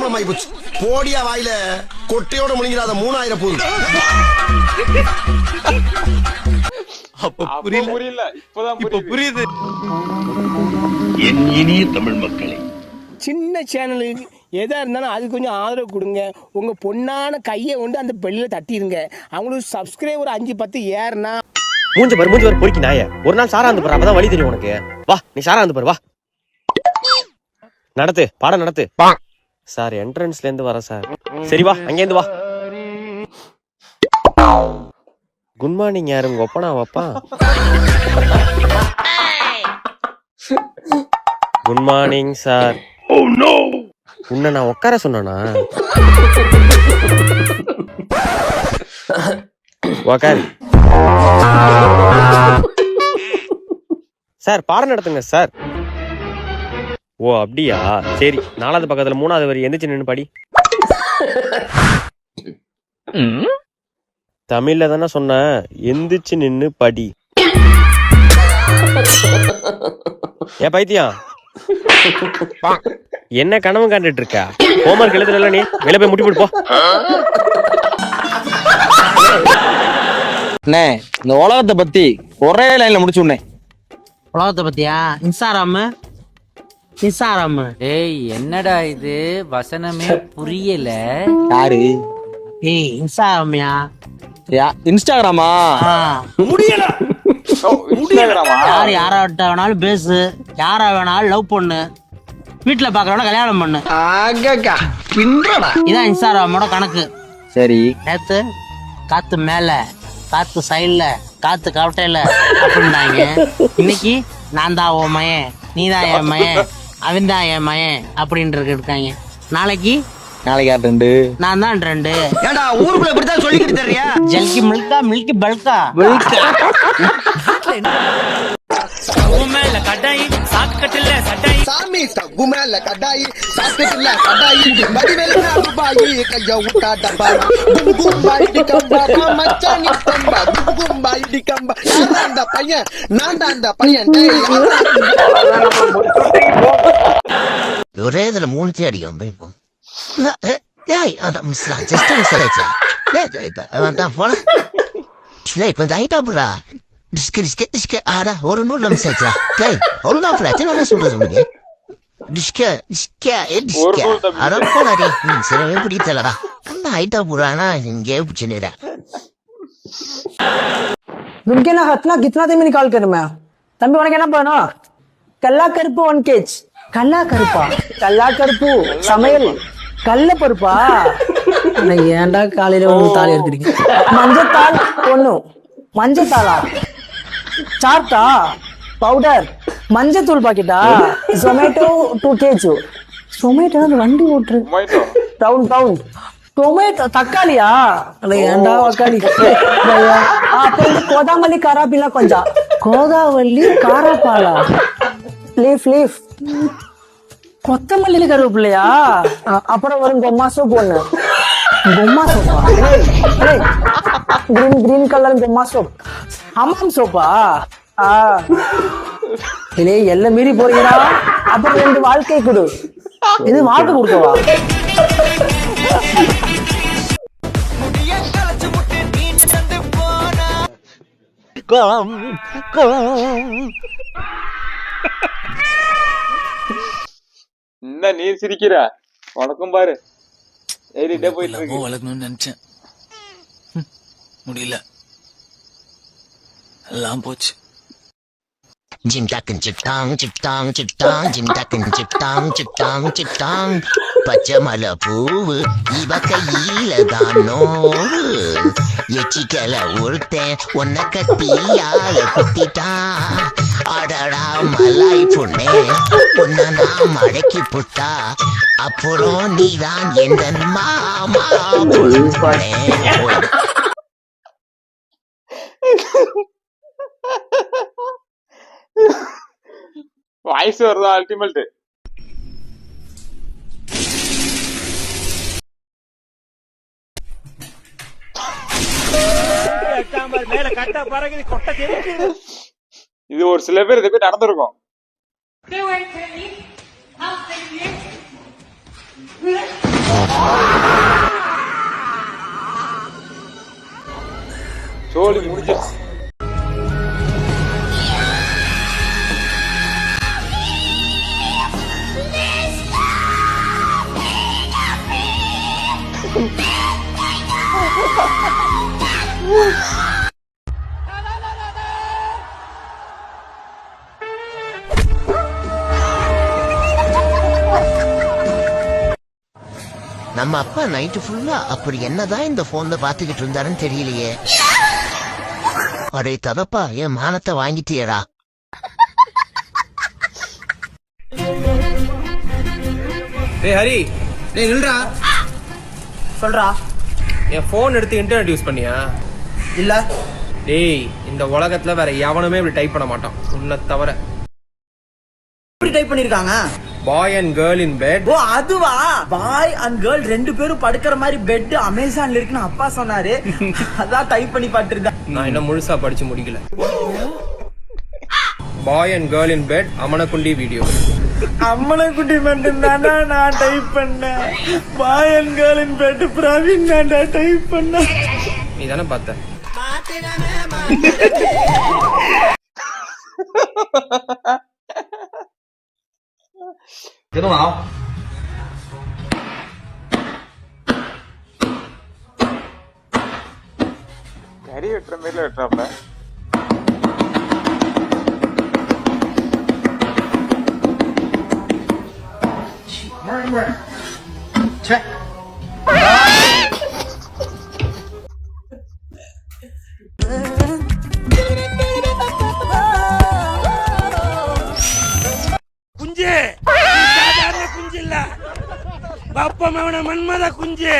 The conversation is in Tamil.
கேவலமாயி போச்சு. போடியா வாயில கொட்டையோட முழுங்கிறாத 3000 போகுது. அப்ப புரியல. இப்ப புரியுது. என் இனிய தமிழ் மக்களே, சின்ன சேனலுக்கு எதா இருந்தாலும் அது கொஞ்சம் ஆதரவு கொடுங்க. உங்க பொண்ணான கையை கொண்டு அந்த பெல்லில் தட்டிடுங்க. அவங்களுக்கு சப்ஸ்கிரைபர் 5-10 ஏறுனா மூஞ்சி பாரு பொறுக்கி நாய. ஒரு நாள் சாரா வந்து பாரு, அப்பதான் வழி தெரியும் உனக்கு. வா நீ சாரா வந்து பாரு, வா நடத்து, பாடம் நடத்து. சார் என்ட்ரன்ஸ்ல இருந்து வர சார். சரி வா அங்கேருந்து வா. குட் மார்னிங் யாரு உங்க ஒப்பனா வப்பா? Good morning sir. உன்னை நான் உட்கார சொன்னா உக்காரு சார். பாடம் நடத்துங்க சார். ஓ அப்படியா, சரி. 4வது பக்கத்துல 3வது வரி எந்திரிச்சு நின்னு படி. தமிழ்ல தானே சொன்ன, எந்திரிச்சு நின்னு படி. ஏ பைத்தியம், என்ன கனவு கண்டுட்டு இருக்க? ஹோம்வொர்க் எழுதுறல நீ, வெளிய போய் முட்டி போடு போ. அண்ணே, இந்த உலகத்தை பத்தி ஒரே லைன்ல முடிச்சு விடுனே. உலகத்தை பத்தியா? இன்ஸ்டாகிராம். ஏய் என்னடா இது, வசனமே புரியல. யாரு? ஏய் இன்ஸ்டாகிராமியா? இன்ஸ்டாகிராமா? முடியல. யார் யாரா வேணாலும் பேசு, யாரா வேணாலும் லவ் பண்ணு, வீட்டுல பாக்குறவன கல்யாணம் பண்ணு. இதான் இன்ஸ்டாகிராமோட கணக்கு. சரி, நேத்து காத்து மேல, காத்து சைட்ல, காத்து கவட்டையில அப்படின்னாங்க. இன்னைக்கு நான் தான் உன் மயன், நீ தான் என் மயன், அவன் தான் என் மயன் அப்படின்ட்டு இருக்காங்க. நாளைக்கு யார் ரெண்டு? நான் தான் 2. ஏண்டா ஊருக்குள்ள இப்படித்தான் சொல்லிக்கிட்டு தெரியா? ஜல்கி மில்கா, மில்கி பல்கா. சாமி தகு மேல கடாயி சாக்கெட்ல கடாயி மடிவேல ரூபாயி கைய ஊட்டா டப்பா கும்பும் பாய்டி கம்பா மச்சானி கம்பா கும்பும் பாய்டி கம்பா. அந்த பையன் நான்டா அந்த பையன். ஒரே இதுல 3 அடிக்கும் போய்ப்போம். ஏய் அத மிஸ்லா ஜஸ்ட் மிஸ்லாச்சா. அதான் போல. இப்ப தைட்டாபுரா டிஸ்கே ஆடா ஒரு நூறு மிஸ்ஸாச்சா. டேய் ஒரு நாள் ஃப்ளாட் என்ன சொல்றது? டிஸ்கே அட போடாதே. சரி எப்படி தெரியலடா. அந்த தைட்டாபுரானா இங்கே புடிச்சேடா. तुमके ना हतना कितना टाइम निकाल कर मैं तंबी उनके ना बनो कल्ला करुப்பு 1 kg கல்லா கருப்பா கல்லா கருப்பு சமையல் கல்ல பருப்பா. ஏன்டா காலையில வந்து தாலி எடுக்கிறீங்க? மஞ்சத்தாள் 1 மஞ்சத்தாளா சார்ட்டா பவுடர் மஞ்சத்தூள் பாக்கெட்டா ஜொமேட்டோ 2 kg. ஜொமேட்டோ வண்டி ஓட்டுரு டவுன் டொமேட்டோ தக்காளியா? ஏன்டா தக்காளி? அப்புறம் கோதாமல்லி காராப்பிலா கொஞ்சம் கோதாவல்லி காராப்பாலா லீஃப் கொத்தமல்லி கருவேப்பிலையா? அப்புறம் வரும் கொம்மா சோப் 1. கொம்மா சோப்பா? கிரீன் கலர் கொம்மா சோப். ஹமாம் சோப்பா? இல்லே எல்லாம் மீறி போறீங்களா? அப்புறம் 2 வாழ்க்கை கொடு. இது வாழ்க்கை கொடுக்கவா? என்ன நீ சிரிக்கிற? உனக்கும் பாரு ஏறிட்டே போயிட்டு இருக்கு. வளர்க்கணும்னு நினைச்சேன், முடியல, எல்லாம் போச்சு. Jim Duckin chip tong Jim Duckin chip tong பச்சமல பூவு இவ கையில தான் நோவு எச்சிக்கல ஒருத்தன் உன்னை கத்தியால குத்திட்டான். அடடா மலாய் பொண்ணே உன்னை நான் மடக்கி புட்டா அப்புறம் நீதான் எந்த மாமா பொண்ணே. வாய்ஸ் வருதா? அல்டிமேட். இது ஒரு சில பேர் இதை போய் நடந்திருக்கும். நம்ம அப்பா நைட்டு ஃபுல்லா அப்படி என்னதான் இந்த போன்ல பாத்துக்கிட்டு இருந்தாருன்னு தெரியலையே. அடே ததப்பா, என் மானத்தை வாங்கிட்டியடா. டேய் ஹரி, டேய் நில்றா. சொல்றா. என் போன் எடுத்து இன்டர்நெட் யூஸ் பண்ணியா? இல்ல. டேய், இந்த உலகத்துல வேற எவனுமே இப்படி டைப் பண்ண மாட்டான் உன்னை தவிர. எப்படி டைப் பண்ணிருக்காங்க? பாய் அண்ட் கேர்ள் இன் பெட். ஓ அதுவா? பாய் அண்ட் கேர்ள் ரெண்டு பேரும் படுக்கிற மாதிரி பெட் அமேசான்ல இருக்குன்னு அப்பா சொன்னாரு. அதான் டைப் பண்ணி பாத்துருக்கேன். நான் இன்னும் முழுசா படிச்சு முடிக்கல. Boy and girl in bed அமனக்குண்டி வீடியோ. அம்மனக்குட்டி மட்டும் தானா நான் டைப் பண்ணேன். Boy and girl in bed Praveen தான்டா டைப் பண்ண. நீ தானே பார்த்த? கறி வெட்டுற மாதிரில வெட்டுறாப்ல. குஞ்சு சாதாரண குஞ்சு இல்ல, பாப்பா மவன மன்மத குஞ்சு.